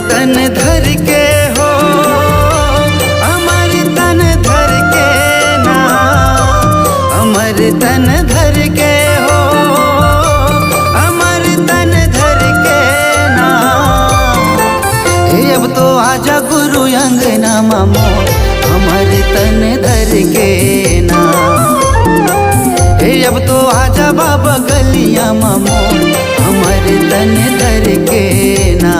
तन धर के हो, अमर तन धर के ना, अमर तन धर के हो, अमर तन धर के ना। अब तो आजा गुरु अंगना मामो, अमर तन धर के ना। अब तो आजा बाबा गलिया मामो, अमर तन धर के ना।